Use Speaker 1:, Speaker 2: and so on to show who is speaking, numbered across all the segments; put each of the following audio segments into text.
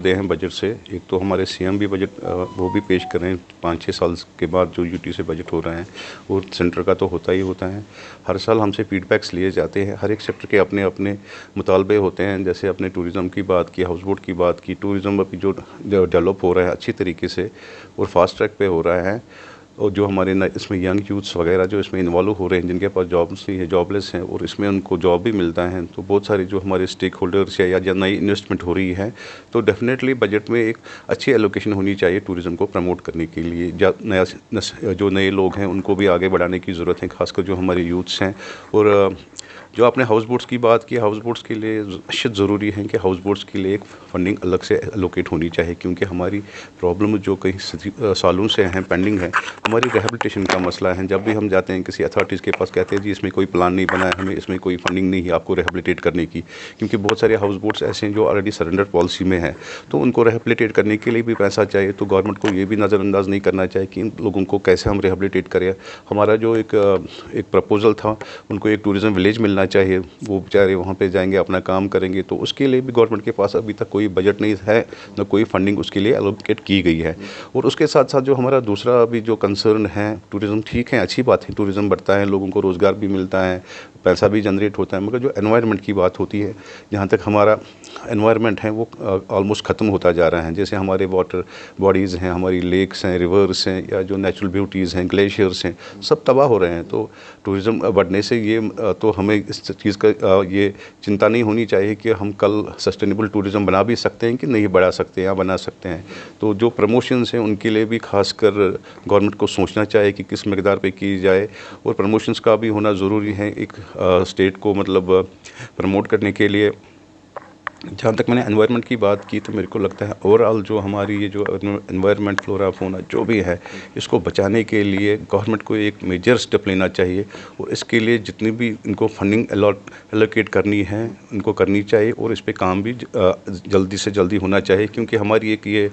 Speaker 1: दे हैं बजट से। एक तो हमारे सीएम भी बजट वो भी पेश कर रहे हैं 5-6 साल के बाद जो यूटी से बजट हो रहे हैं, और सेंटर का तो होता ही होता है। हर साल हमसे फीडबैक्स लिए जाते हैं। हर एक सेक्टर के अपने अपने मुतालबे होते हैं। जैसे अपने टूरिज़्म की बात की, हाउस बोट की बात की। टूरिज़्म अभी जो डेवलप हो रहा है अच्छी तरीके से और फास्ट ट्रैक पे हो रहा है, और जो हमारे इसमें यंग यूथ्स वगैरह जो इसमें इन्वॉल्व हो रहे हैं, जिनके पास जॉब्स नहीं है, जॉबलेस हैं, और इसमें उनको जॉब भी मिलता है, तो बहुत सारे जो हमारे स्टेक होल्डर्स या जब नई इन्वेस्टमेंट हो रही है, तो डेफिनेटली बजट में एक अच्छी एलोकेशन होनी चाहिए टूरिज़्म को प्रमोट करने के लिए। जो नए लोग हैं उनको भी आगे बढ़ाने की ज़रूरत है, खासकर जो हमारे यूथ्स हैं। और जो आपने हाउस बोट्स की बात की, हाउस बोट्स के लिए निश्चित ज़रूरी है कि हाउस बोट्स के लिए एक फंडिंग अलग से एलोकेट होनी चाहिए, क्योंकि हमारी प्रॉब्लम जो कई सालों से हैं, पेंडिंग है, हमारी रिहेबिलिटेशन का मसला है। जब भी हम जाते हैं किसी अथॉरिटीज़ के पास, कहते हैं जी इसमें कोई प्लान नहीं बना है, हमें इसमें कोई फंडिंग नहीं है आपको रिहेबिलिटेट करने की, क्योंकि बहुत सारे हाउस बोट्स ऐसे हैं जो ऑलरेडी सरेंडर पॉलिसी में है, तो उनको रिहेबिलिटेट करने के लिए भी पैसा चाहिए। तो गवर्नमेंट को ये भी नज़रअंदाज नहीं करना चाहिए कि इन लोगों को कैसे हम रिहेबिलिटेट करें। हमारा जो एक प्रपोजल था, उनको एक टूरिज़्म विलेज मिलना चाहिए, वो बेचारे वहाँ पे जाएंगे, अपना काम करेंगे, तो उसके लिए भी गवर्नमेंट के पास अभी तक कोई बजट नहीं है, न कोई फंडिंग उसके लिए एलोकेट की गई है। और उसके साथ साथ जो हमारा दूसरा अभी जो कंसर्न है, टूरिज़्म ठीक है, अच्छी बात है, टूरिज़्म बढ़ता है, लोगों को रोज़गार भी मिलता है, पैसा भी जनरेट होता है, मगर जो एनवायरनमेंट की बात होती है, जहाँ तक हमारा एनवायरनमेंट है वो ऑलमोस्ट ख़त्म होता जा रहा है। जैसे हमारे वाटर बॉडीज़ हैं, हमारी लेक्स हैं, रिवर्स हैं, या जो नेचुरल ब्यूटीज़ हैं, ग्लेशियर्स हैं, सब तबाह हो रहे हैं। तो टूरिज़्म बढ़ने से ये तो हमें इस चीज़ का ये चिंता नहीं होनी चाहिए कि हम कल सस्टेनेबल टूरिज़्म बना भी सकते हैं कि नहीं बढ़ा सकते हैं या बना सकते हैं। तो जो प्रमोशंस हैं उनके लिए भी खासकर गवर्नमेंट को सोचना चाहिए कि किस मकदार पे की जाए, और प्रमोशंस का भी होना ज़रूरी है एक स्टेट को मतलब प्रमोट करने के लिए। जहाँ तक मैंने एनवायरनमेंट की बात की, तो मेरे को लगता है ओवरऑल जो हमारी ये जो एनवायरनमेंट, फ्लोरा फौना जो भी है, इसको बचाने के लिए गवर्नमेंट को एक मेजर स्टेप लेना चाहिए, और इसके लिए जितनी भी इनको फंडिंग एलोकेट करनी है इनको करनी चाहिए, और इस पे काम भी जल्दी से जल्दी होना चाहिए। क्योंकि हमारी एक ये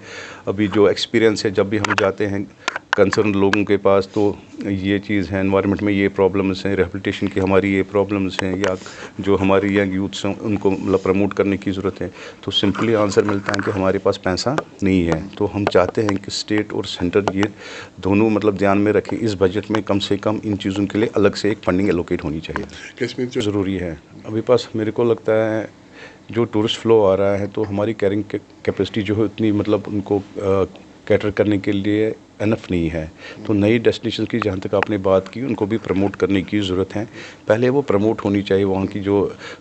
Speaker 1: अभी जो एक्सपीरियंस है, जब भी हम जाते हैं कंसर्न लोगों के पास, तो ये चीज़ है, एनवायरनमेंट में ये प्रॉब्लम्स हैं, रिहेबिलिटेशन की हमारी ये प्रॉब्लम्स हैं, या जो हमारी यंग यूथ्स हैं उनको मतलब प्रमोट करने की ज़रूरत है, तो सिंपली आंसर मिलता है कि हमारे पास पैसा नहीं है। तो हम चाहते हैं कि स्टेट और सेंटर ये दोनों मतलब ध्यान में रखें, इस बजट में कम से कम इन चीज़ों के लिए अलग से एक फंडिंग एलोकेट होनी चाहिए, ज़रूरी है। अभी पास मेरे को लगता है जो टूरिस्ट फ्लो आ रहा है, तो हमारी कैरिंग कैपेसिटी जो है उतनी मतलब उनको कैटर करने के लिए इनफ नहीं है। तो नई डेस्टिनेशन की जहाँ तक आपने बात की, उनको भी प्रमोट करने की ज़रूरत है। पहले वो प्रमोट होनी चाहिए, वहाँ की जो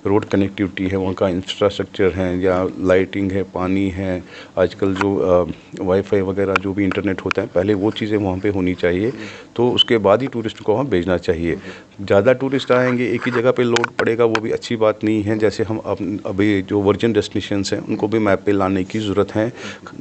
Speaker 1: रोड कनेक्टिविटी है, वहाँ का इंफ्रास्ट्रक्चर है, या लाइटिंग है, पानी है, आजकल जो वाईफाई वगैरह जो भी इंटरनेट होता है, पहले वो चीज़ें वहाँ पे होनी चाहिए, तो उसके बाद ही टूरिस्ट को वहाँ भेजना चाहिए। ज़्यादा टूरिस्ट आएंगे, एक ही जगह पे लोड पड़ेगा, वो भी अच्छी बात नहीं है। जैसे हम अभी जो वर्जिन डेस्टिनेशंस हैं उनको भी मैप पे लाने की ज़रूरत है।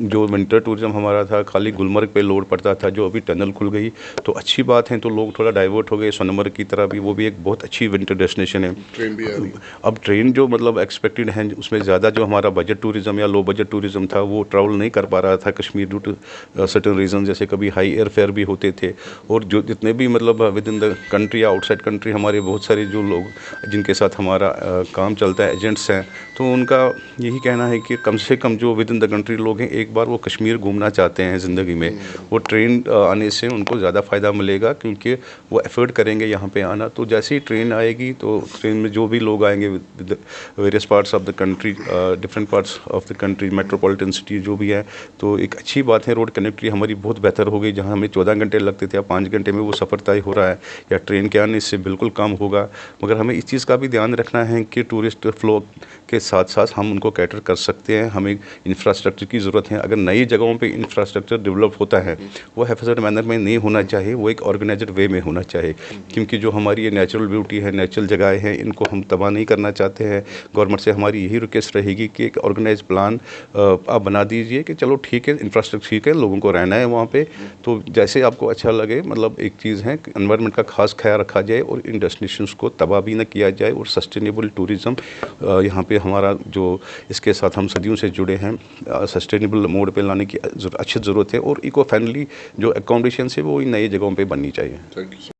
Speaker 1: जो विंटर टूरिज़्म हमारा था, खाली गुलमर्ग पे लोड पड़ता था, जो अभी टनल खुल गई तो अच्छी बात है, तो लोग थोड़ा डाइवर्ट हो गए सोनमर्ग की तरह भी, वो भी एक बहुत अच्छी विंटर डेस्टिनेशन है। ट्रेन भी अब ट्रेन जो मतलब एक्सपेक्टेड है, उसमें ज़्यादा जो हमारा बजट टूरिज़्म या लो बजट टूरिज़्म था, वो ट्रैवल नहीं कर पा रहा था Kashmir due to certain reason, जैसे कभी हाई एयर फेयर भी होते थे। और जो जितने भी मतलब विद इन द कंट्री या आउटसाइड कंट्री हमारे बहुत सारे जो लोग जिनके साथ हमारा काम चलता है, एजेंट्स हैं, तो उनका यही कहना है कि कम से कम जो विद इन द कंट्री लोग हैं, एक बार वो कश्मीर घूमना चाहते हैं ज़िंदगी में। वो ट्रेन आने से उनको ज़्यादा फ़ायदा मिलेगा, क्योंकि वो एफर्ट करेंगे यहाँ पे आना। तो जैसे ही ट्रेन आएगी, तो ट्रेन में जो भी लोग आएंगे with various parts of the country, different parts of the country, metropolitan city जो भी है, तो एक अच्छी बात है। रोड कनेक्टिविटी हमारी बहुत बेहतर हो गई, जहाँ हमें 14 घंटे लगते थे, अब 5 घंटे में वो सफ़र तय हो रहा है, या ट्रेन के आने से बिल्कुल कम होगा। मगर हमें इस चीज़ का भी ध्यान रखना है कि टूरिस्ट फ्लो के साथ साथ हम उनको कैटर कर सकते हैं। हमें इंफ्रास्ट्रक्चर की ज़रूरत है। अगर नई जगहों पे इंफ्रास्ट्रक्चर डेवलप होता है, वो हेफाजत मैनर में नहीं होना चाहिए, वो एक ऑर्गेनाइज्ड वे में होना चाहिए, क्योंकि जो हमारी ये नेचुरल ब्यूटी है, नेचुरल जगहें हैं, इनको हम तबाह नहीं करना चाहते हैं। गवर्नमेंट से हमारी यही रिक्वेस्ट रहेगी कि एक ऑर्गेनाइज प्लान आप बना दीजिए कि चलो ठीक है, इंफ्रास्ट्रक्चर ठीक है, लोगों को रहना है वहाँ पे, तो जैसे आपको अच्छा लगे। मतलब एक चीज़ है कि एनवायरनमेंट का खास ख्याल रखा जाए, और इन डेस्टिनेशंस को तबाह भी न किया जाए, और सस्टेनेबल टूरिज़्म यहाँ पे हमारा जो इसके साथ हम सदियों से जुड़े हैं, सस्टेनेबल मोड पे लाने की अच्छी ज़रूरत है। और इको फ्रेंडली जो अकोमोडेशन है वो इन नई जगहों पे बननी चाहिए।